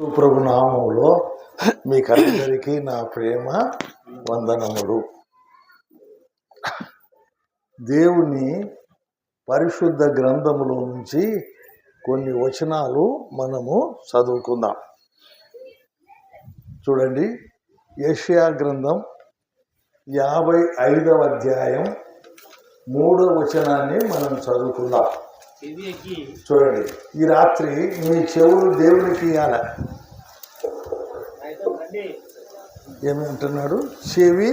ప్రభు నామములో మీకందరికీ నా ప్రేమ వందనములు. దేవుని పరిశుద్ధ గ్రంథములో నుంచి కొన్ని వచనాలు మనము చదువుకుందాం. చూడండి, యెషయా గ్రంథం 55వ అధ్యాయం 3వ వచనాన్ని మనం చదువుకుందాం. చూడండి, ఈ రాత్రి మీ చెవులు దేవునికి ఇవ్వాల. ఏమంటున్నాడు? చెవి.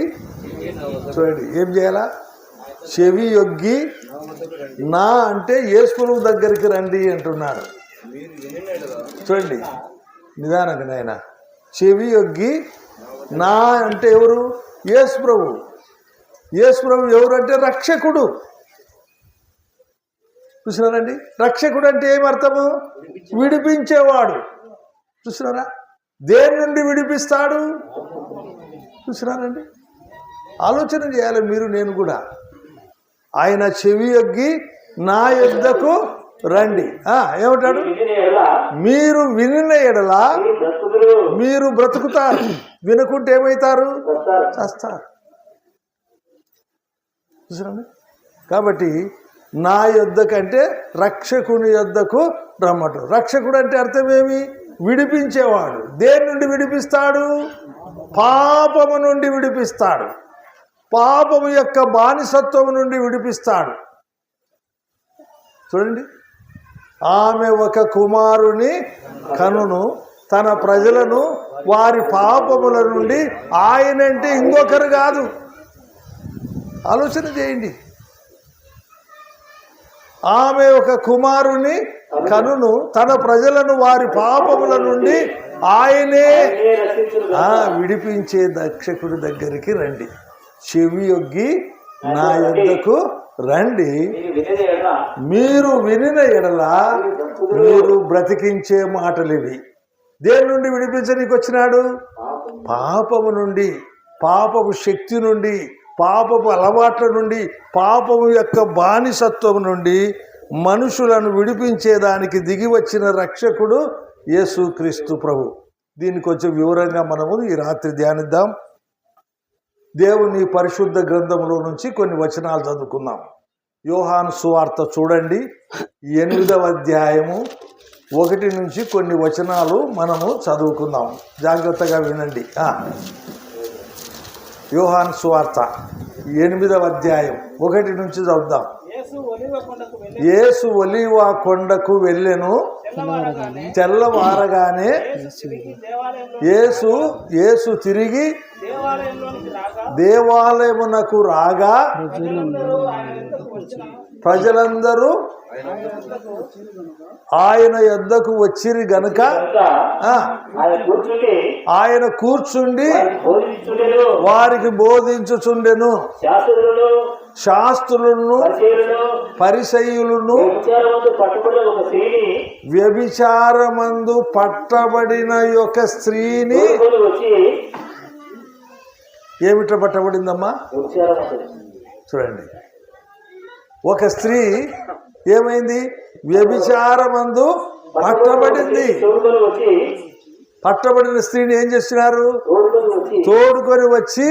చూడండి, ఏం చేయాలా? చెవి యొగ్గి నా అంటే యేసు దగ్గరికి రండి అంటున్నాడు. చూడండి, నిదానంగా నాయన. చెవి యొగ్గి నా అంటే ఎవరు? యేసు ప్రభు. యేసు ప్రభు ఎవరంటే రక్షకుడు. చూసినారండి, రక్షకుడు అంటే ఏమర్థము? విడిపించేవాడు. చూసినారా? దేని నుండి విడిపిస్తాడు? చూసినారండి, ఆలోచన చేయాలి మీరు, నేను కూడా. ఆయన చెవి యొగ్గి నా యొద్దకు రండి. ఏమంటాడు? మీరు వినిన ఎడల మీరు బ్రతుకుతారు, వినకుంటే ఏమవుతారు? చస్తారు. చూసినండి, కాబట్టి నా యొద్దకంటే రక్షకుని యొద్దకు రమ్మటు. రక్షకుడు అంటే అర్థమేమి? విడిపించేవాడు. దేని నుండి విడిపిస్తాడు? పాపము నుండి విడిపిస్తాడు. పాపము యొక్క బానిసత్వము నుండి విడిపిస్తాడు. చూడండి, ఆమె ఒక కుమారుని కనును, తన ప్రజలను వారి పాపముల నుండి. ఆయనంటే ఇంకొకరు కాదు. ఆలోచన చేయండి. ఆమె ఒక కుమారుని కనును, తన ప్రజలను వారి పాపముల నుండి ఆయనే విడిపించే రక్షకుడి దగ్గరికి రండి. చెవి యొగ్గి నా యొద్దకు రండి. మీరు వినిన ఎడల మీరు బ్రతికించే మాటలివి. దేని నుండి విడిపించడానికి వచ్చినాడు? పాపము నుండి, పాపపు శక్తి నుండి, పాపపు అలవాట్ల నుండి, పాపము యొక్క బానిసత్వం నుండి మనుషులను విడిపించేదానికి దిగి వచ్చిన రక్షకుడు యేసుక్రీస్తు ప్రభు. దీన్ని కొంచెం వివరంగా మనము ఈ రాత్రి ధ్యానిద్దాం. దేవుని పరిశుద్ధ గ్రంథంలో నుంచి కొన్ని వచనాలు చదువుకుందాం. యోహాను సువార్త చూడండి, 8వ అధ్యాయము 1 నుంచి కొన్ని వచనాలు మనము చదువుకుందాం. జాగ్రత్తగా వినండి. యోహాను సువార్త 8వ అధ్యాయం 1 నుంచి చదువుదాం. యేసు ఒలీవ కొండకు వెళ్ళెను. తెల్లవారగానే యేసు తిరిగి దేవాలయమునకు రాగా ప్రజలందరూ ఆయన యొద్దకు వచ్చిరి గనుక ఆయన కూర్చుండి వారికి బోధించుచుండెను. శాస్త్రులను పరిసయ్యులను వ్యభిచారమందు పట్టబడిన యొక్క స్త్రీని. ఏమిట పట్టబడిందమ్మా? చూడండి, ఒక స్త్రీ ఏమైంది? వ్యభిచారమందు పట్టబడింది. పట్టబడిన స్త్రీని ఏం చేస్తున్నారు? తోడుకొని వచ్చి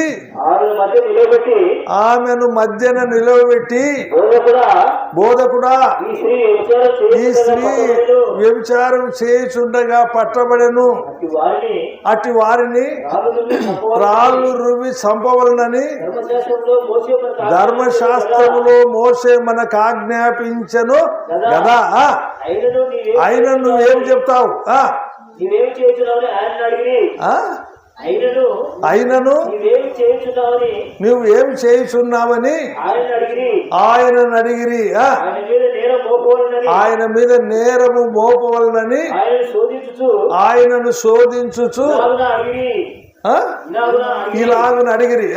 ఆమెను మధ్యన నిలవబెట్టి, బోధకుడా, ఈ స్త్రీ వ్యభిచారం చేయుచుండగా పట్టబడెను. అట్టి వారిని రాళ్ళు రువి చంపవలనని ధర్మశాస్త్రములో మోసే మనకు ఆజ్ఞాపించను కదా. అయినా నువ్వేం చెప్తావు? అయినను నువ్వేం చేయుచున్నావని ఆయనను అడిగిరి. ఆయన మీద నేరము మోపవలనని ఆయనను శోధించుచు ఇలాగని అడిగిరి.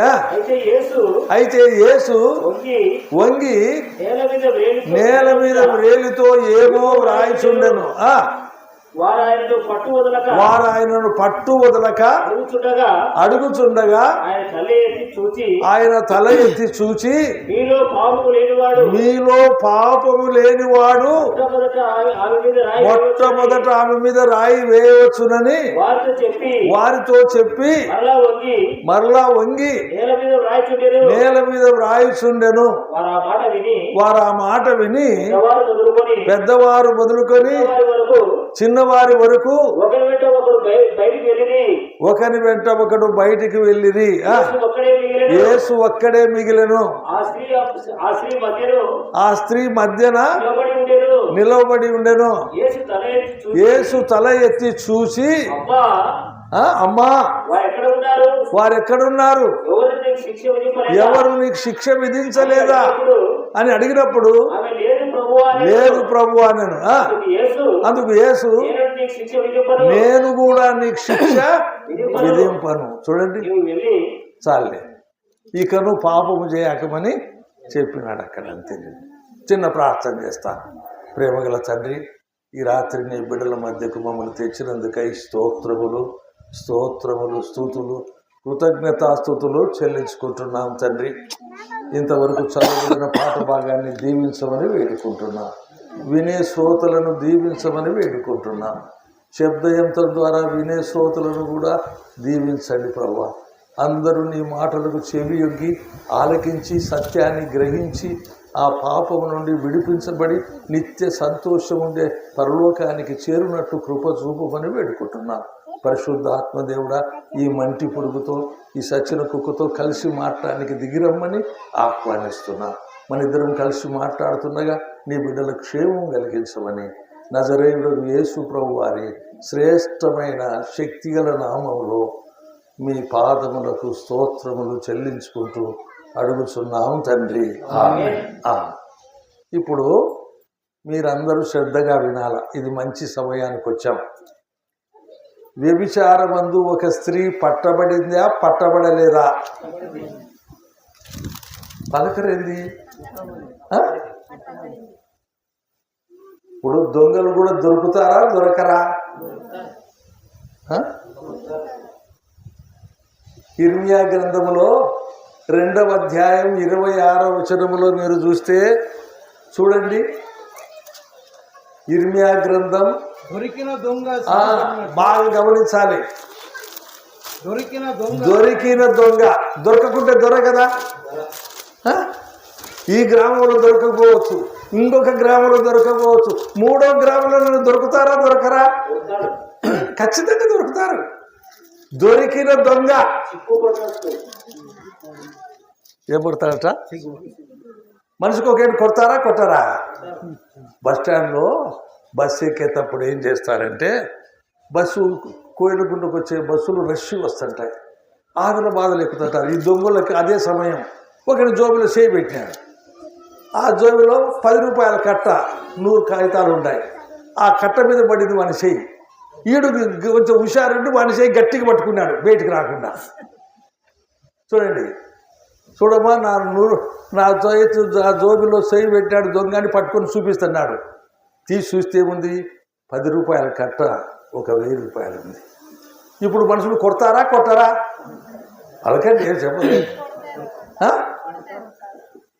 అయితే యేసు వంగి నేల మీద వ్రేలితో ఏమో వ్రాయిచుండెను. వారు ఆయనను పట్టు వదలక అడుగుచుండగా ఆయన తల ఎత్తి చూచి మీలో పాపము లేనివాడు మొట్టమొదట ఆమె మీద రాయి వేయవచ్చునని వారితో చెప్పి మరలా వంగి నేల మీద వ్రాయిచుండెను. వారు ఆ మాట విని పెద్దవారు మొదలుకొని చిన్నవారి వరకు ఒకరి వెంట ఒకడు బయటికి వెళ్ళిరి. యేసు ఒక్కడే మిగిలెను. ఆ స్త్రీ మధ్యన నిలవబడి ఉండెను. యేసు తల ఎత్తి చూసి అమ్మా వారెక్కడున్నారు, ఎవరు నీకు శిక్ష విధించలేదా అని అడిగినప్పుడు లేదు ప్రభు అన్నాను. అందుకు యేసు నేను కూడా నీకు శిక్ష విధింపను. చూడండి చాలే ఇకను పాపము చేయకమని చెప్పినాడు అక్కడ. అంతే. చిన్న ప్రార్థన చేస్తాను. ప్రేమగల తండ్రి, ఈ రాత్రి నీ బిడ్డల మధ్యకు మమ్మల్ని తెచ్చినందుకై స్తోత్రములు స్తోత్రములు స్తుతులు కృతజ్ఞతాస్తుతులు చెల్లించుకుంటున్నాం తండ్రి. ఇంతవరకు చదవబడిన పాట భాగాన్ని దీవించమని వేడుకుంటున్నాం. వినే శ్రోతలను దీవించమని వేడుకుంటున్నాం. శబ్దయంత్రం ద్వారా వినే శ్రోతలను కూడా దీవించండి ప్రభువా. అందరూ నీ మాటలకు చెవియొగ్గి ఆలకించి సత్యాన్ని గ్రహించి ఆ పాపము నుండి విడిపించబడి నిత్య సంతోషం ఉండే పరలోకానికి చేరునట్టు కృప చూపమని వేడుకుంటున్నాం. పరిశుద్ధ ఆత్మదేవుడా, ఈ మంటి పురుగుతో ఈ సచిన కుక్కతో కలిసి మాట్లాడడానికి దిగిరమ్మని ఆహ్వానిస్తున్నా. మన ఇద్దరం కలిసి మాట్లాడుతుండగా నీ బిడ్డల క్షేమం కలిగించమని నజరేయుడు యేసు ప్రభు వారి శ్రేష్టమైన శక్తిగల నామములో మీ పాదములకు స్తోత్రములు చెల్లించుకుంటూ అడుగుచున్నాం తండ్రి. ఇప్పుడు మీరందరూ శ్రద్ధగా వినాల. ఇది మంచి సమయానికి వచ్చాం. వ్యభిచారమందు ఒక స్త్రీ పట్టబడిందా పట్టబడలేదా? పలకరేంది? ఇప్పుడు దొంగలు కూడా దొరుకుతారా దొరకరా? ఇర్మియా గ్రంథములో 2వ అధ్యాయం 26వ వచనములో మీరు చూస్తే చూడండి. ఇర్మియా గ్రంథం దొరికిన దొంగ బాగా గమనించాలి. దొరికిన దొంగ దొరకకుంటే దొరకదా? ఈ గ్రామంలో దొరకకపోవచ్చు, ఇంకొక గ్రామంలో దొరకకపోవచ్చు, 3వ గ్రామంలో దొరుకుతారా దొరకరా? ఖచ్చితంగా దొరుకుతారు. దొరికిన దొంగ ఏం కొడతారట? మనిషికి ఒకటి కొడతారా కొట్టారా? బస్టాండ్లో బస్సు ఎక్కేటప్పుడు ఏం చేస్తారంటే, బస్సు కోయిలగుండకు వచ్చే బస్సులు రష్ వస్తుంటాయి, ఆదల బాధలు ఎక్కుతుంటారు. ఈ దొంగలకి అదే సమయం ఒకటి జోబులో చేయి పెట్టినాడు. ఆ జోబులో 10 రూపాయల కట్ట 100 కాగితాలు ఉన్నాయి. ఆ కట్ట మీద పడింది వాని చేయి. ఈడు కొంచెం హుషారుండి వాని చేయి గట్టిగా పట్టుకున్నాడు బయటికి రాకుండా. చూడండి, చూడమ్మా నా జోబులో చేయి పెట్టాడు దొంగని పట్టుకొని చూపిస్తున్నాడు. తీసి చూస్తే ఏముంది? 10 రూపాయల కట్ట 1000 రూపాయలు ఉంది. ఇప్పుడు మనుషులు కొడతారా కొట్టారా? అలాగండి ఏం చెప్పలేదు.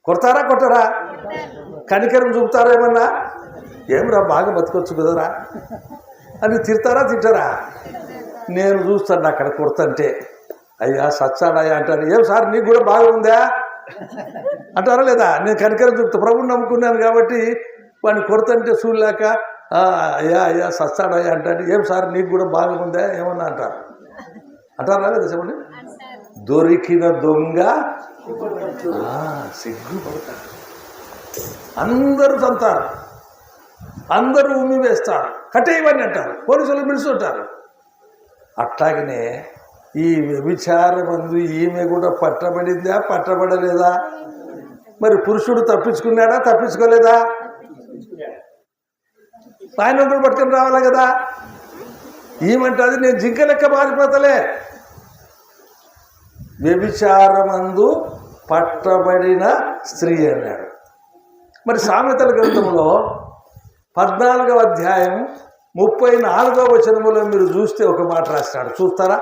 కొడతారా కొట్టరా? కనికరం చూపుతారా? ఏమన్నా ఏమరా బాగా బతకొచ్చు కదరా అని తిడతారా తింటారా? నేను చూస్తాను అక్కడ కొడతంటే, అయ్యా సచ్చాడయ్యా అంటారు. ఏం సార్ నీకు కూడా బాగా ఉందా అంటారా లేదా? నేను కనికరం చూపుతా, ప్రభుని నమ్ముకున్నాను కాబట్టి వాడిని కొడతంటే చూడలేక అయ్యా అయ్యా సచ్చాడయ్యా అంటాడు. ఏం సార్ నీకు కూడా బాగా ఉందా ఏమన్నా అంటారా లేదా చెప్పండి. దొరికిన దొంగ సిగ్గుపడతారు. అందరూ తంతారు, అందరూ ఉమ్మి వేస్తారు, కట్టేయమని అంటారు, పోలీసులు పిలుస్తుంటారు. అట్లాగనే ఈ వ్యభిచారమందు ఈమె కూడా పట్టబడిందా పట్టబడలేదా? మరి పురుషుడు తప్పించుకున్నాడా తప్పించుకోలేదా? ఆయన కూడా పట్టుకొని రావాలా కదా. ఈమంటది నేను జింక లెక్క మారిపోతలే. వ్యభిచారమందు పట్టబడిన స్త్రీ అన్నాడు. మరి సామెతల గ్రంథంలో 14వ అధ్యాయం 34వ వచనములో మీరు చూస్తే ఒక మాట రాస్తాడు, చూస్తారా?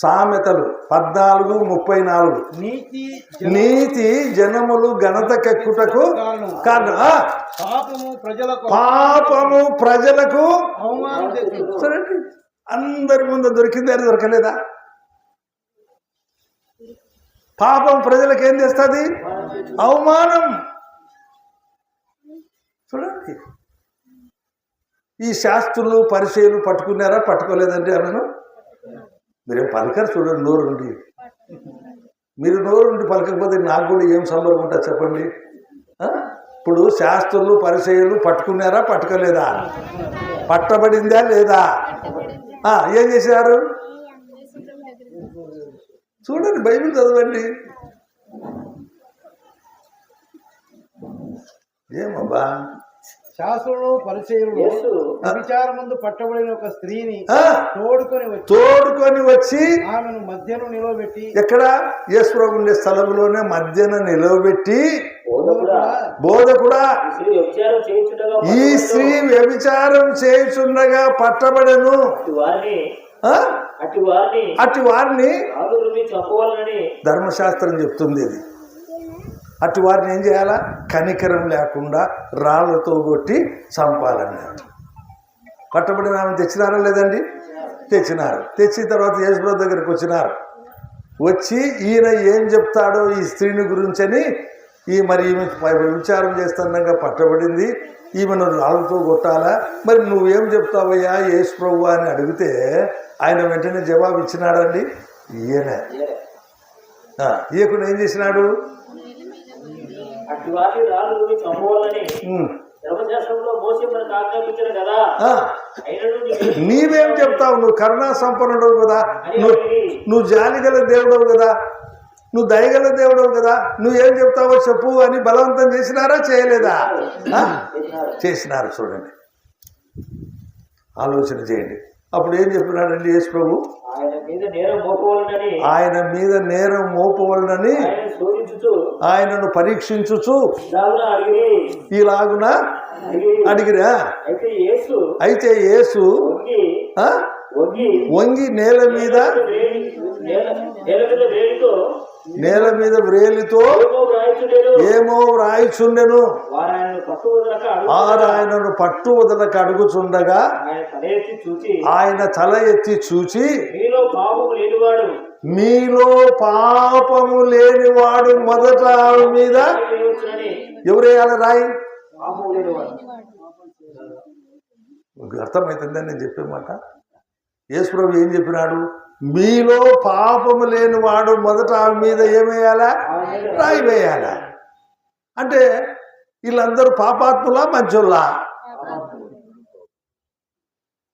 సామెతలు 14:34. నీతి జనములు ఘనతకెక్కుటకు కారణం, పాపము ప్రజలకు సరేండి. అందరి ముందు దొరికింది అని దొరకలేదా? పాపం ప్రజలకు ఏం చేస్తుంది? అవమానం. చూడండి, ఈ శాస్త్రులు పరిచయాలు పట్టుకున్నారా? పట్టుకోలేదంటే అన్నాను. మీరేం పలకరు, చూడండి, నోరుండి. మీరు నోరుండి పలకపోతే నాకు కూడా ఏం సంబరం ఉంటుంది చెప్పండి. ఇప్పుడు శాస్త్రులు పరిచయాలు పట్టుకున్నారా? పట్టుకోలేదా? పట్టబడిందా లేదా? ఏం చేశారు? చూడండి, బైబిల్ చదవండి. ఏమబ్బా, శాస్త్రులు పరిచయులు విచారమందు పట్టబడిన ఒక స్త్రీని తోడుకొని వచ్చి ఆమెను మధ్యలో నిలవబెట్టి, ఎక్కడ? యేసు ఉండే స్థలంలోనే మధ్యన నిలవబెట్టి, బోధకుడా, ఈ స్త్రీ వ్యభిచారం చేయుచుండగా పట్టబడెను, అటు వారిని ధర్మశాస్త్రం చెప్తుంది. ఇది అటు వారిని ఏం చేయాలా? కనికరం లేకుండా రాళ్లతో కొట్టి చంపాలన్నారు. పట్టబడిన ఆమె తెచ్చినారా లేదండి? తెచ్చినారు. తెచ్చిన తర్వాత యేసుప్రభు దగ్గరికి వచ్చినారు. వచ్చి ఈయన ఏం చెప్తాడో ఈ స్త్రీని గురించని, ఈమె విచారం చేస్తుండగా పట్టబడింది, ఈమెను రాళ్ళతో కొట్టాలా, మరి నువ్వేం చెప్తావయ్యా యేసుప్రభు అని అడిగితే ఆయన వెంటనే జవాబు ఇచ్చినాడండి. ఈయకుండా ఏం చేసినాడు? నీవేం చెప్తావు? నువ్వు కరుణా సంపన్నుడవు కదా, నువ్వు జాలిగల దేవుడవు కదా, నువ్వు దయగల దేవుడవు కదా, నువ్వేం చెప్తావో చెప్పు అని బలవంతం చేసినారా? చేయలేదా? చేసినారు. చూడండి, ఆలోచన చేయండి. అప్పుడు ఏం చెప్పినాడండి యేసు ప్రభు? ఆయన మీద నేరం మోపవలనని ఆయనను పరీక్షించుచు ఇలాగున అడిగిరా. అయితే యేసు వంగి నేల మీద వ్రేలితో ఏమో వ్రాయిచుండెను. ఆయనను పట్టు వదలక అడుగుచుండగా ఆయన తల ఎత్తి చూచి, మీలో పాపము లేనివాడు మొదట ఆమె మీద ఎవరేయాలి రాయి? అర్థమవుతుందని నేను చెప్పే మాట. యేసు ప్రభు ఏం చెప్పినాడు? మీలో పాపము లేనివాడు మొదట ఆమె మీద ఏమేయాలా? రాయి వేయాలా. అంటే వీళ్ళందరూ పాపాత్ములా మంచోళ్ళా?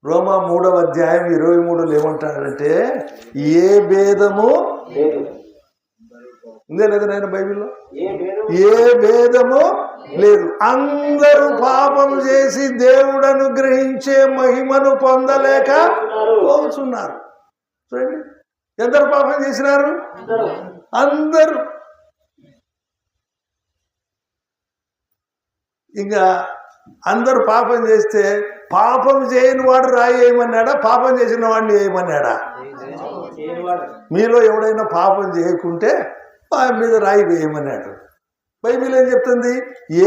రోమా 3వ అధ్యాయం 23లో ఏమంటాడంటే, ఏ భేదము ఉందే లేదా నాయన బైబిల్లో? ఏ భేదము లేదు, అందరూ పాపం చేసి దేవుడు అనుగ్రహించే మహిమను పొందలేక పోతున్నారు. చూడండి, ఎందరు పాపం చేసినారు? అందరూ. ఇంకా అందరూ పాపం చేస్తే పాపం చేయని వాడు రాయి వేయమన్నాడా? పాపం చేసిన వాడిని వేయమన్నాడా? మీలో ఎవడైనా పాపం చేయకుంటే ఆయన మీద రాయి వేయమన్నాడు. బైబిల్ ఏం చెప్తుంది?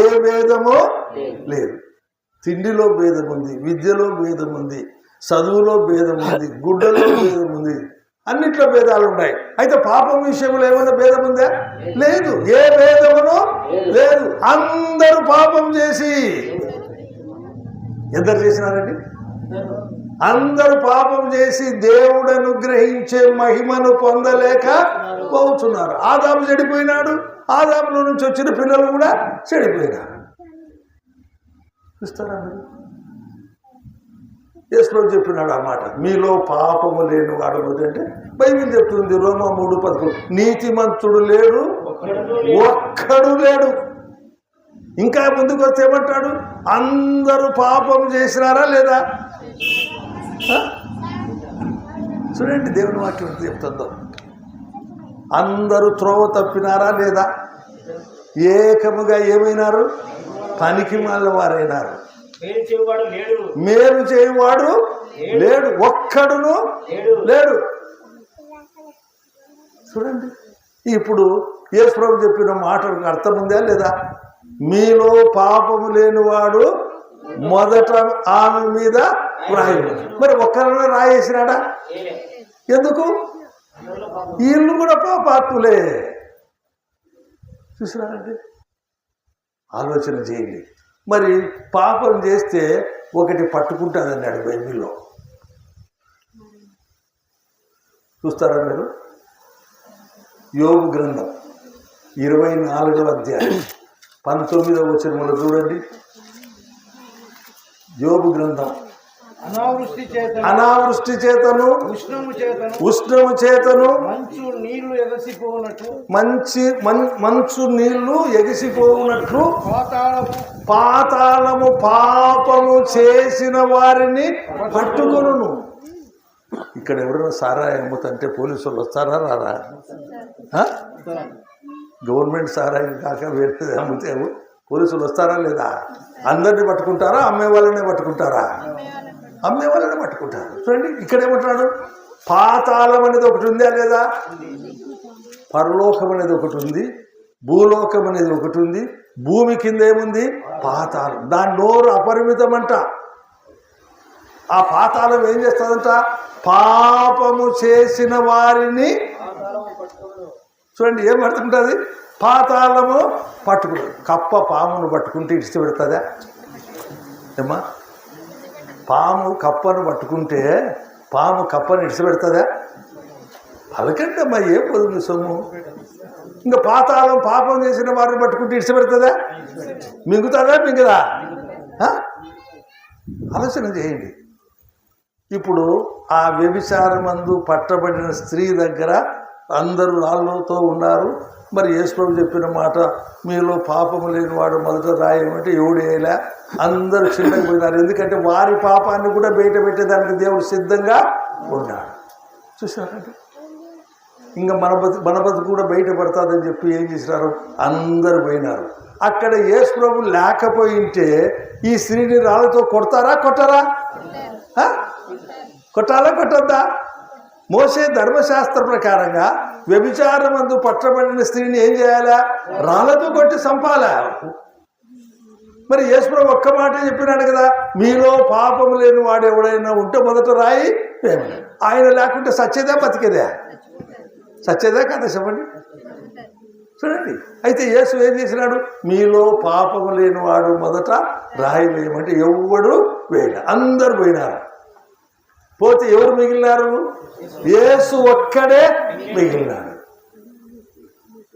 ఏ భేదమో లేదు. తిండిలో భేదం ఉంది, విద్యలో భేదం ఉంది, చదువులో భేదం ఉంది, గుడ్డలో భేదం ఉంది, అన్నిట్లో భేదాలు ఉన్నాయి. అయితే పాపం విషయంలో ఏమైనా భేదం ఉందా? లేదు. ఏ భేదమును లేదు. అందరూ పాపం చేసి ఎందరు చేసినారండి? అందరూ పాపం చేసి దేవుడు అనుగ్రహించే మహిమను పొందలేక పోతున్నారు. ఆదాము చెడిపోయినాడు, ఆదాములో నుంచి వచ్చిన పిల్లలు కూడా చెడిపోయినారు. చూస్తారా మీరు? యేసు ప్రభు చెప్పినాడు ఆ మాట, మీలో పాపము లేని వాడు అంటే బైబిల్ చెప్తుంది రోమా 3:11, నీతిమంతుడు లేడు, ఒక్కడు లేడు. ఇంకా ముందుకు వస్తే ఏమంటాడు? అందరూ పాపం చేసినారా లేదా? చూడండి, దేవుని వాక్యం చెప్తుందో. అందరూ త్రోవ తప్పినారా లేదా? ఏకముగా ఏమైనారు? పనికి మాలిన వారైనారు. మేలు చేయువాడు లేడు, మేలు చేయువాడు లేడు, ఒక్కడును లేడు. చూడండి, ఇప్పుడు యేసు ప్రభు చెప్పిన మాటలకు అర్థం ఉందా లేదా? మీలో పాపము లేనివాడు మొదట ఆమె మీద రాయి. మరి ఒక్కరిలో రాయేసినాడా? ఎందుకు? వీళ్ళు కూడా పాపాత్ములే. చూసినారండి, ఆలోచన చేయండి. మరి పాపం చేస్తే ఒకటి పట్టుకుంటుంది అన్నాడు బైబిల్లో. చూస్తారా మీరు? యోబు గ్రంథం 24వ అధ్యాయం 19వ వచనములో చూడండి. యోబు గ్రంథం అనావృష్టి చేతను ఉష్ణము చేతను మంచు నీళ్లు ఎగిసిపోవునట్లు పాతాళము పాపము చేసిన వారిని పట్టుకొనును. ఇక్కడ ఎవరైనా సారాయి అమ్ముతుంటే పోలీసులు వస్తారా రారా? గవర్నమెంట్ సారాయి కాక వేరే అమ్మితే పోలీసులు వస్తారా లేదా? అందరినీ పట్టుకుంటారా? అమ్మే వాళ్ళనే పట్టుకుంటారా? అమ్మే వాళ్ళనే పట్టుకుంటారు. చూడండి, ఇక్కడ ఏమంటున్నాడు? పాతాళం అనేది ఒకటి ఉందా లేదా? పరలోకం అనేది ఒకటి ఉంది, భూలోకం అనేది ఒకటి ఉంది. భూమి కింద ఏముంది? పాతాళం. దాని నోరు అపరిమితమంట. ఆ పాతాళం ఏం చేస్తుందంట? పాపము చేసిన వారిని చూడండి, ఏం పట్టుకుంటుంది? పాతాళము పట్టుకుంటుంది. కప్ప పామును పట్టుకుంటే ఇడిచి పెడుతుందా? ఏమ్మా, పాము కప్పను పట్టుకుంటే పాము కప్పను ఇడిచి పెడుతుందా? అలాగంటే అమ్మా, ఏం పొందుతుంది సొమ్ము? ఇంకా పాతాళం పాపం చేసిన వారిని పట్టుకుంటే ఇడిచి పెడుతుందా? మింగుతుందా? మింగదా? ఆలోచన చేయండి. ఇప్పుడు ఆ వ్యభిచారమందు పట్టబడిన స్త్రీ దగ్గర అందరూ రాళ్ళతో ఉన్నారు. మరి యేసు ప్రభు చెప్పిన మాట, మీలో పాపము లేనివాడు మొదట రాయమంటే ఎవడు వేయలే, అందరూ చిన్నగా పోయినారు. ఎందుకంటే వారి పాపాన్ని కూడా బయట పెట్టేదానికి దేవుడు సిద్ధంగా ఉన్నాడు. చూసినారంటే ఇంకా మన బతుకు కూడా బయటపడుతుందని చెప్పి ఏం చేసినారు? అందరూ పోయినారు. అక్కడ యేసు ప్రభు లేకపోయింటే ఈ స్త్రీని రాళ్ళతో కొడతారా? కొట్టరా? కొట్టాలా? కొట్టద్దా? మోసే ధర్మశాస్త్ర ప్రకారంగా వ్యభిచారమందు పట్టబడిన స్త్రీని ఏం చేయాలా? రాళ్ళతో కొట్టి చంపాలా? మరి యేసు ప్రభు ఒక్క మాట చెప్పినాడు కదా, మీలో పాపము లేని వాడు ఎవడైనా ఉంటే మొదట రాయి. ఆయన లేకుంటే సచ్చేదా బతికేదా? సచ్చేదా కదా? చెప్పండి. చూడండి, అయితే యేసు ఏం చేసినాడు? మీలో పాపము లేని వాడు మొదట రాయి వేయమంటే ఎవడు వేయలే, అందరు పోయినారు. పోతే ఎవరు మిగిలినారు? యేసు ఒక్కడే మిగిలినాడు.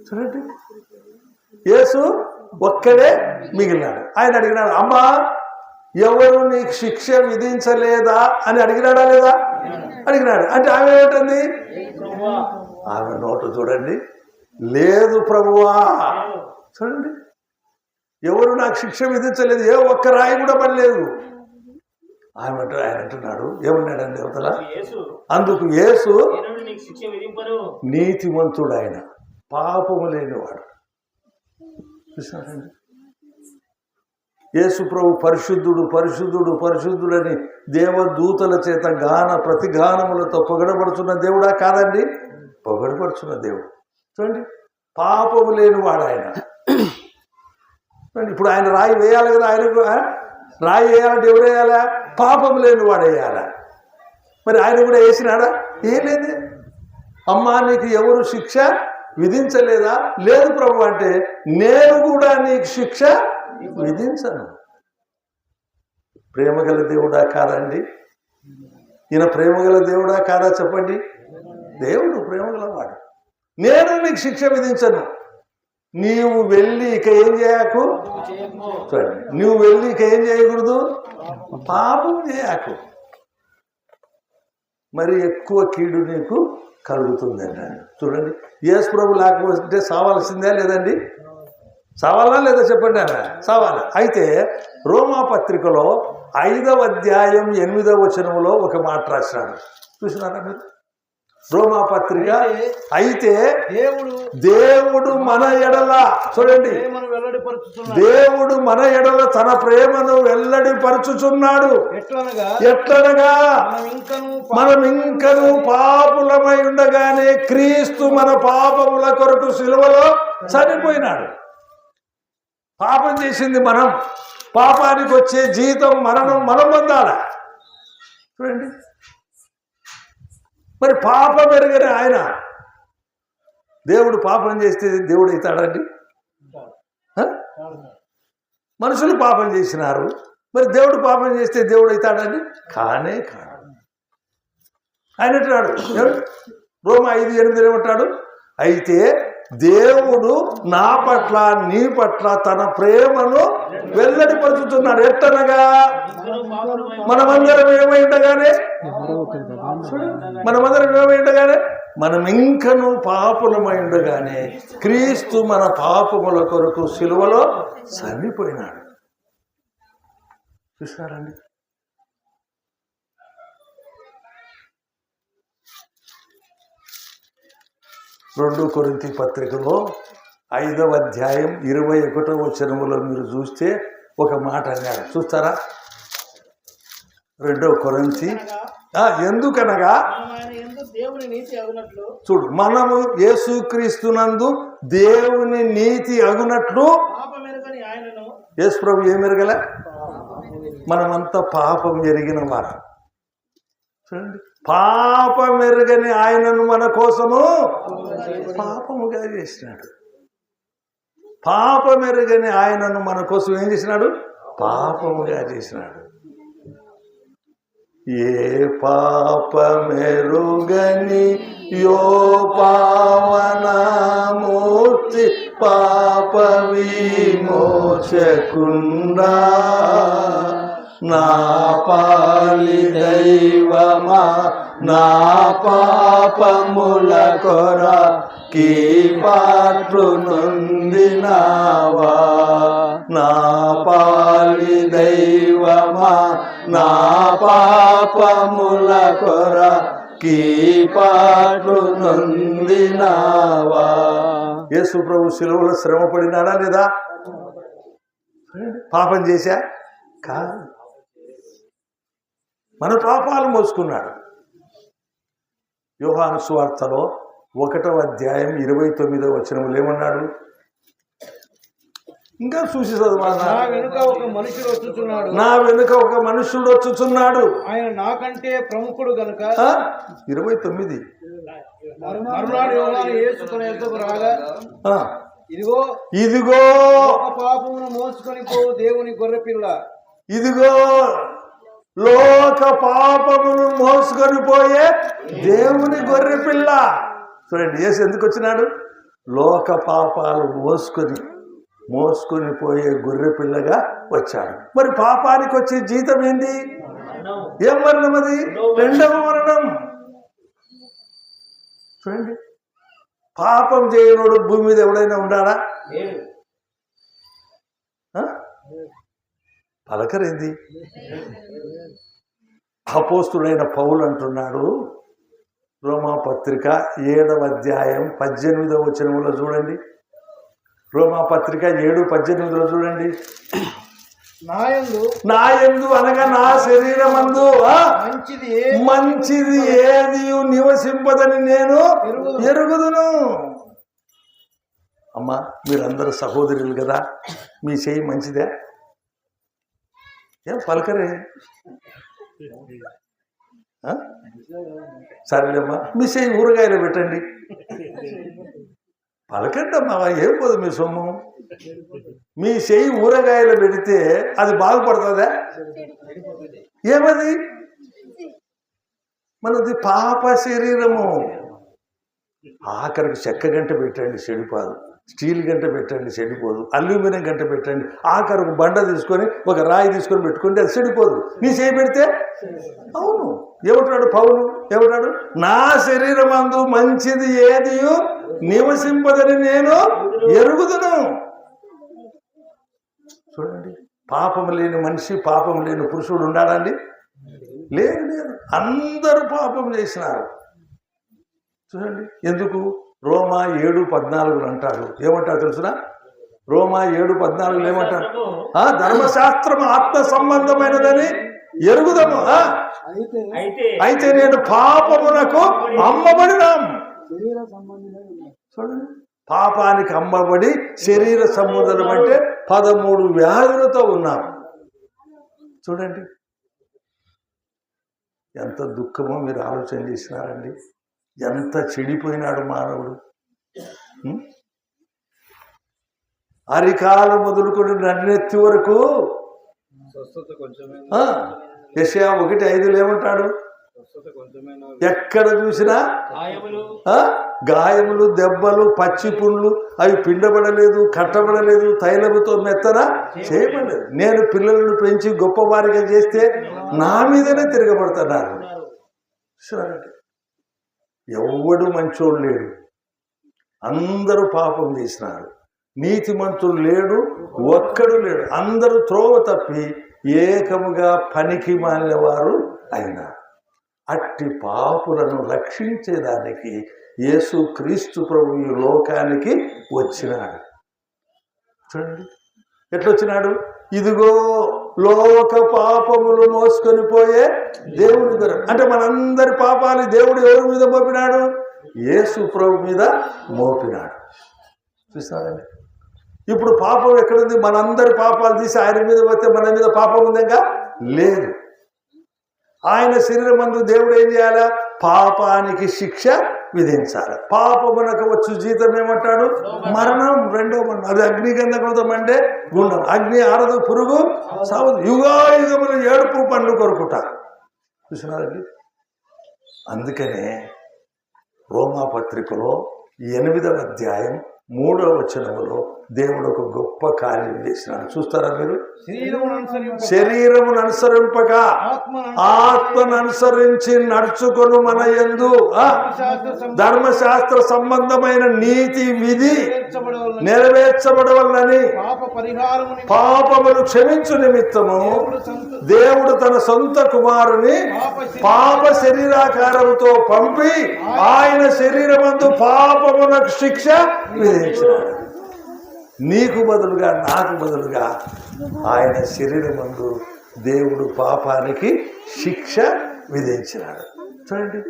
చూడండి, యేసు ఒక్కడే మిగిలినాడు. ఆయన అడిగినాడు, అమ్మా ఎవరు నీకు శిక్ష విధించలేదా అని అడిగినాడా లేదా? అడిగినాడు. అంటే ఆమె ఏంటంది? ఆమె నోటు చూడండి, లేదు ప్రభువా. చూడండి, ఎవరు నాకు శిక్ష విధించలేదు, ఏ ఒక్క రాయి కూడా పడలేదు. ఆయన అంటున్నాడు, ఏమన్నాడండి అవతల? అందుకు యేసు నీతిమంతుడు, ఆయన పాపము లేనివాడు. చూసారండి, యేసు ప్రభు పరిశుద్ధుడు పరిశుద్ధుడు పరిశుద్ధుడని దేవదూతల చేత ప్రతిగానములతో పొగడబడుతున్న దేవుడా? కాదండి, పొగడబడుతున్న దేవుడు. చూడండి, పాపము లేనివాడు ఆయన. ఇప్పుడు ఆయన రాయి వేయాలి కదా, ఆయనకు రాయి వేయాలంటే ఎవరు వేయాలా? పాపం లేని వాడు వేయాలా? మరి ఆయన కూడా వేసినాడా? వేయలేదు. అమ్మా నీకు ఎవరు శిక్ష విధించలేదా? లేదు ప్రభు అంటే నేను కూడా నీకు శిక్ష విధించను. ప్రేమగల దేవుడా కాదండి? ఈయన ప్రేమగల దేవుడా కాదా? చెప్పండి. దేవుడు ప్రేమగల వాడు. నేను నీకు శిక్ష విధించను. నీవు వెళ్ళి ఇక ఏం చేయకు? చూడండి, నువ్వు వెళ్ళి ఇక ఏం చేయకూడదు? పాపం చేయకు. మరి ఎక్కువ కీడు నీకు కలుగుతుంది అన్నాడు. చూడండి, యేసు ప్రభు లేకపోతే సావాల్సిందే లేదండి? సావాలా లేదా చెప్పండి అన్న? సావాలా. అయితే రోమా పత్రికలో 5వ అధ్యాయం 8వ వచనంలో ఒక మాట రాసినాడు. చూసినారా మీరు? రోమాపత్రిక. అయితే దేవుడు దేవుడు మన ఎడల, చూడండి, ప్రేమను వెల్లడిపరుచుచున్నాడు. దేవుడు మన ఎడల తన ప్రేమను వెల్లడిపరచుచున్నాడు. ఎట్లనగా మనం ఇంకను పాపులమై ఉండగానే క్రీస్తు మన పాపముల కొరకు సిలువలో చనిపోయినాడు. పాపం చేసింది మనం, పాపానికి వచ్చే జీతం మరణం మనం పొందాలి. చూడండి, మరి పాపం ఎరగని ఆయన, దేవుడు పాపం చేస్తే దేవుడు అవుతాడండి? మనుషులు పాపం చేసినారు, మరి దేవుడు పాపం చేస్తే దేవుడు అవుతాడండి? కానే కాదు. ఆయన అంటున్నాడు, రోమా 5:8 ఏమంటాడు? అయితే దేవుడు నా పట్ల నీ పట్ల తన ప్రేమను వెల్లడిపరుచుతున్నాడు. ఎట్టనగా మనమందరం ఏమైండగానే మనం ఇంకను పాపులమై ఉండగానే క్రీస్తు మన పాపముల కొరకు సిలువలో చనిపోయినాడు. చూసారండి? 2 కొరింథీ పత్రికలో 5వ అధ్యాయం 21వ వచనములో మీరు చూస్తే ఒక మాట అన్నాడు. చూస్తారా? 2 కొరింథీ, ఎందుకనగా చూడు, మనము యేసుక్రీస్తునందు దేవుని నీతి అగునట్లు. యేసు ప్రభు ఏం ఎరగలే? మనమంతా పాపం ఎరిగిన వారు. చూడండి, పాపం ఎరగని ఆయనను మన కోసము పాపముగా చేసినాడు. పాపం ఎరగని ఆయనను మన కోసం ఏం చేసినాడు? పాపముగా చేసినాడు. ఏ పాపమెరుగని యో పావనమూర్తి పాప విమోచకుండా నా పాలి దైవమా నా పాపముల కొరకి పాత్రు నొందినావా, నా పాలి దైవమా నా పాపముల కొరకి పాత్రు నొందినావా. యేసు ప్రభు సిలువలో శ్రమ పడినాడా లేదా? పాపం చేశా? కాదు, మన పాపాలు మోసుకున్నాడు. యోహాను సువార్తలో 1వ అధ్యాయం 29వ వచనములు ఏమన్నాడు? ఇంకా చూసి చదవాలి. నా వెనుక ఒక మనుషుడు వచ్చుచున్నాడు, ఆయన నాకంటే ప్రముఖుడు గనుక. 29. మరునాడు యోహాను యేసు తన యొద్దకు రాగా, ఇదిగో పాపమును మోసుకొని పోవు దేవుని గొర్రెపిల్ల, ఇదిగో లోక పాపమును మోసుకొని పోయే దేవుని గొర్రె పిల్ల. చూడండి, యేసు ఎందుకు వచ్చినాడు? లోక పాపాలు మోసుకొని పోయే గొర్రె పిల్లగా వచ్చాడు. మరి పాపానికి వచ్చే జీతం ఏంటి? ఏం మరణం అది? 2వ మరణం. చూడండి, పాపం చేయనోడు భూమి మీద ఎవడైనా ఉన్నాడా? పలకరేంది? అపోస్తుడైన పౌలు అంటున్నాడు, రోమాపత్రిక 7వ అధ్యాయం 18వ వచనములో చూడండి. రోమాపత్రిక 7:18 చూడండి. నాయందు అనగా నా శరీరమందు మంచిది ఏది నివసింపదని నేను ఎరుగుదును. అమ్మా, మీరందరూ సహోదరులు కదా, మీ చేయి మంచిదే? ఏం పలకరే? సరేలేమ్మా, మీ చేయి ఊరగాయలు పెట్టండి. పలకండి అమ్మా, ఏం పోదు మీ సొమ్ము. మీ చేయి ఊరగాయలు పెడితే అది బాగుపడుతుందా? ఏమది? మనది పాప శరీరము. ఆఖరికి చెక్క గంట పెట్టండి, చెడిపోదు. స్టీల్ గంట పెట్టండి, చెడిపోదు. అల్యూమినియం గంట పెట్టండి, ఆఖరికి బండ తీసుకొని ఒక రాయి తీసుకొని పెట్టుకుంటే అది చెడిపోదు. నీ చేయి పెడితే అవును. ఏమంటాడు పౌలు? ఏమంటాడు? నా శరీరమందు మంచిది ఏది నివసింపదని నేను ఎరుగుదును. చూడండి, పాపం లేని మనిషి, పాపం లేని పురుషుడు ఉన్నాడండి? లేదు. అందరూ పాపం చేసినారు. చూడండి ఎందుకు రోమా 7:14 అంటాడు. ఏమంటారు తెలుసునా? రోమా 7:14 ఏమంటారు? ధర్మశాస్త్రం ఆత్మ సంబంధమైనదని ఎరుగుదము. అయితే నేను పాపమునకు అమ్మబడినాం. చూడండి, పాపానికి అమ్మబడి శరీర సంబంధం అంటే 13 వ్యాధులతో ఉన్నాం. చూడండి ఎంత దుఃఖమో మీరు ఆలోచన చేసినారండి. ఎంత చెడిపోయినాడు మానవుడు. అరికాలు మొదలుకొని నన్నెత్తి వరకు యెషయా 1:5 ఏమంటాడు? ఎక్కడ చూసినా గాయములు, దెబ్బలు, పచ్చి పుండ్లు, అవి పిండబడలేదు, కట్టబడలేదు, తైలముతో మెత్తన చేయబడలేదు. నేను పిల్లలను పెంచి గొప్పవారిగా చేస్తే నా మీదనే తిరగబడుతున్నారు. ఎవడు మంచోడు లేడు, అందరూ పాపం చేసినారు. నీతిమంతుడు లేడు, ఒక్కడు లేడు. అందరూ త్రోవ తప్పి ఏకముగా పనికి మాలినవారు అయినారు. అట్టి పాపులను రక్షించేదానికి యేసు క్రీస్తు ప్రభు ఈ లోకానికి వచ్చినాడు. చూడండి ఎట్లొచ్చినాడు? ఇదిగో లోక పాపములు మోసుకొని పోయే దేవుని ద్వారా. అంటే మనందరి పాపాలు దేవుడు ఎవరి మీద మోపినాడు? యేసు ప్రభు మీద మోపినాడు. చూసినారండి, ఇప్పుడు పాపం ఎక్కడుంది? మనందరి పాపాలు తీసి ఆయన మీద పోతే మన మీద పాపం ఉందేగా? లేదు. ఆయన శరీరమందు దేవుడు ఏం చేయాలా? పాపానికి శిక్ష విధించాలి. పాపమునకు వచ్చు జీతం ఏమంటాడు? మరణం. రెండో మరణం. అది అగ్నిగంధకంతో మండే గుండం. అగ్ని ఆరదు, పురుగు సావదు. యుగాయుగములు ఏడుపు పండ్లు కొరుకుట. చూసినారండి, అందుకనే రోమాపత్రికలో 8వ అధ్యాయం 3వ వచనములో దేవుడు ఒక గొప్ప కార్యం చేసినాడు. చూస్తారా మీరు? శరీరమును అనుసరింపక ఆత్మను అనుసరించి నడుచుకొను మన యందు ధర్మశాస్త్ర సంబంధమైన నీతి విధి నెరవేర్చబడవలనని పాపములు క్షమించు నిమిత్తము దేవుడు తన సొంత కుమారుని పాప శరీరాకారముతో పంపి ఆయన శరీరమందు పాపమునకు శిక్ష విధించినాడు. నీకు బదులుగా, నాకు బదులుగా ఆయన శరీరమందు దేవుడు పాపానికి శిక్ష విధించినాడు. చూడండి,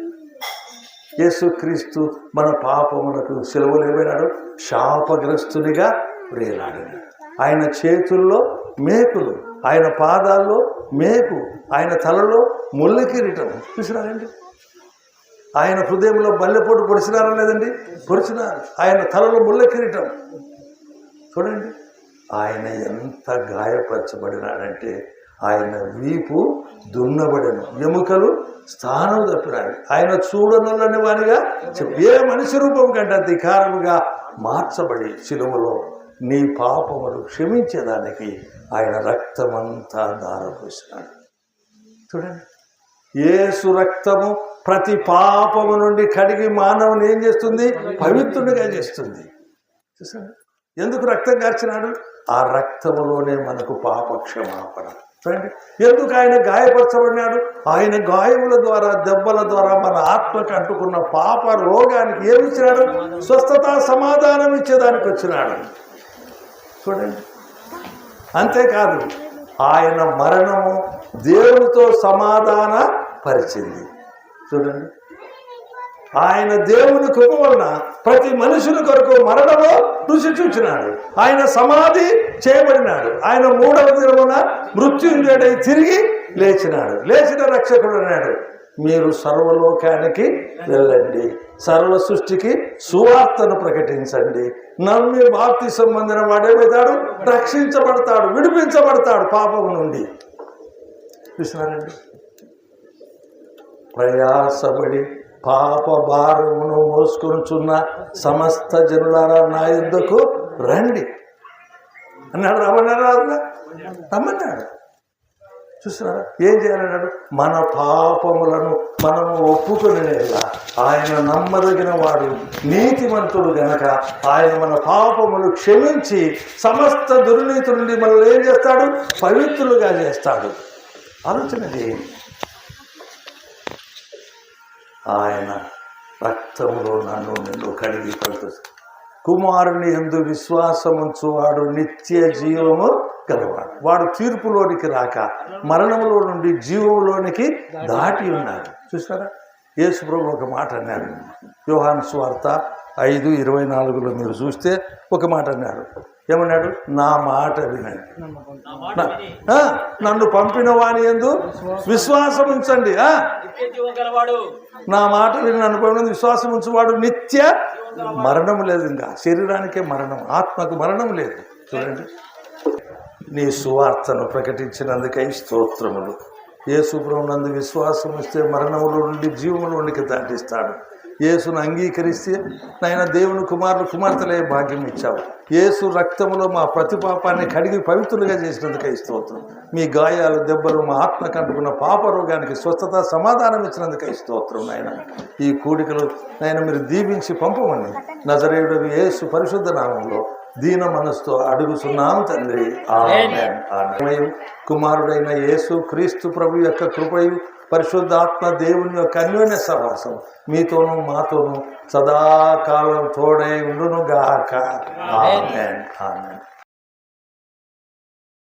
యేసుక్రీస్తు మన పాపములకు సిలువలో ఏమైనాడు? శాపగ్రస్తునిగా వేలాడాడు. ఆయన చేతుల్లో మేకులు, ఆయన పాదాల్లో మేకు, ఆయన తలలో ముళ్ళ కిరీటం. చూసినారండి, ఆయన హృదయంలో బల్లెపోటు పొడిచినారా లేదండి? పొడిచినారు. ఆయన తలలో ముళ్ళ కిరీటం. చూడండి, ఆయన ఎంత గాయపరచబడినాడంటే ఆయన వీపు దున్నబడను, ఎముకలు స్థానం తప్పినాడు. ఆయన చూడనొల్లని వానిగా ఏ మనిషి రూపం కంటే అధికారముగా మార్చబడి శిలువలో నీ పాపములు క్షమించేదానికి ఆయన రక్తమంతా ధారపోసినాడు. చూడండి, యేసు రక్తము ప్రతి పాపము నుండి కడిగి మానవుని ఏం చేస్తుంది? పవిత్రునిగా చేస్తుంది. చూసాడు, ఎందుకు రక్తం కార్చినాడు? ఆ రక్తములోనే మనకు పాప క్షమాపణ. చూడండి, ఎందుకు ఆయన గాయపరచబడినాడు? ఆయన గాయముల ద్వారా, దెబ్బల ద్వారా మన ఆత్మకు అంటుకున్న పాప రోగానికి ఏమి ఇచ్చినాడు? స్వస్థత, సమాధానం ఇచ్చేదానికి వచ్చినాడు. చూడండి, అంతేకాదు ఆయన మరణము దేవునితో సమాధాన పరిచింది. చూడండి, ఆయన దేవుని కృప వలన ప్రతి మనుషుని కొరకు మరణము రుచి చూచినాడు. ఆయన సమాధి చేయబడినాడు. ఆయన 3వ దినమున మృత్యుంజయుడై తిరిగి లేచినాడు. లేచిన రక్షకుడు అన్నాడు, మీరు సర్వలోకానికి వెళ్ళండి, సర్వ సృష్టికి సువార్తను ప్రకటించండి. నమ్మి బాప్తిసం పొందిన వాడేమవుతాడు? రక్షించబడతాడు, విడిపించబడతాడు పాపము నుండి. చూసినారండి, ప్రయాసపడి పాప భారమును మోసుకొనుచున్న సమస్త జనులారా నా యుద్ధకు రండి అన్నాడు. రమ్మన్నాడు. చూస్తున్నారా, ఏం చేయాలన్నాడు? మన పాపములను మనము ఒప్పుకొనేలా ఆయన నమ్మదగిన వాడు, నీతిమంతుడు గనక ఆయన మన పాపములు క్షమించి సమస్త దుర్నీతి నుండి మనల్ని ఏం చేస్తాడు? పవిత్రులుగా చేస్తాడు. ఆలోచన చేయండి. ఆయన రక్తములో నన్ను నిన్ను కడిగి పడుతుంది. కుమారుని యందు విశ్వాసముంచు వాడు నిత్య జీవము గలవాడు. వాడు తీర్పులోనికి రాక మరణములో నుండి జీవములోనికి దాటి ఉన్నాడు. చూసారా, యేసు ప్రభు ఒక మాట అన్నాడు. యోహాను సువార్త 5:24 మీరు చూస్తే ఒక మాట అన్నాడు. ఏమన్నాడు? నా మాట వినండి, నన్ను పంపిన వాని యందు విశ్వాసం ఉంచండి. నా మాట విని నన్ను పంపిన విశ్వాసం ఉంచువాడు నిత్య మరణం లేదు. ఇంకా శరీరానికే మరణం, ఆత్మకు మరణం లేదు. చూడండి, నీ సువార్తను ప్రకటించినందుకై స్తోత్రములు. యేసు ప్రభునందు విశ్వాసం వస్తే మరణములో నుండి జీవములోనికి దాటిస్తాడు. యేసును అంగీకరిస్తే నాయన దేవుని కుమార్తెలే భాగ్యం ఇచ్చావు. యేసు రక్తములో మా ప్రతి పాపాన్ని కడిగి పవిత్రులుగా చేసినందుకై స్తోత్రం. మీ గాయాలు దెబ్బలు మా ఆత్మకు అంటుకున్న పాప రోగానికి స్వస్థత సమాధానం ఇచ్చినందుకై స్తోత్రం. నాయన ఈ కూడికలు నాయన మీరు దీవించి పంపమని నజరేయుడు యేసు పరిశుద్ధ నామంలో దీన మనసుతో అడుగుతున్నాం తండ్రి, ఆమేన్. ఆమేన్. కుమారుడైన యేసు క్రీస్తు ప్రభు యొక్క కృపయు పరిశుద్ధాత్మ దేవుని యొక్క అన్యోన్య సహవాసం మీతోనూ మాతోనూ సదాకాలం తోడై ఉండును గాక. ఆమేన్. ఆమేన్.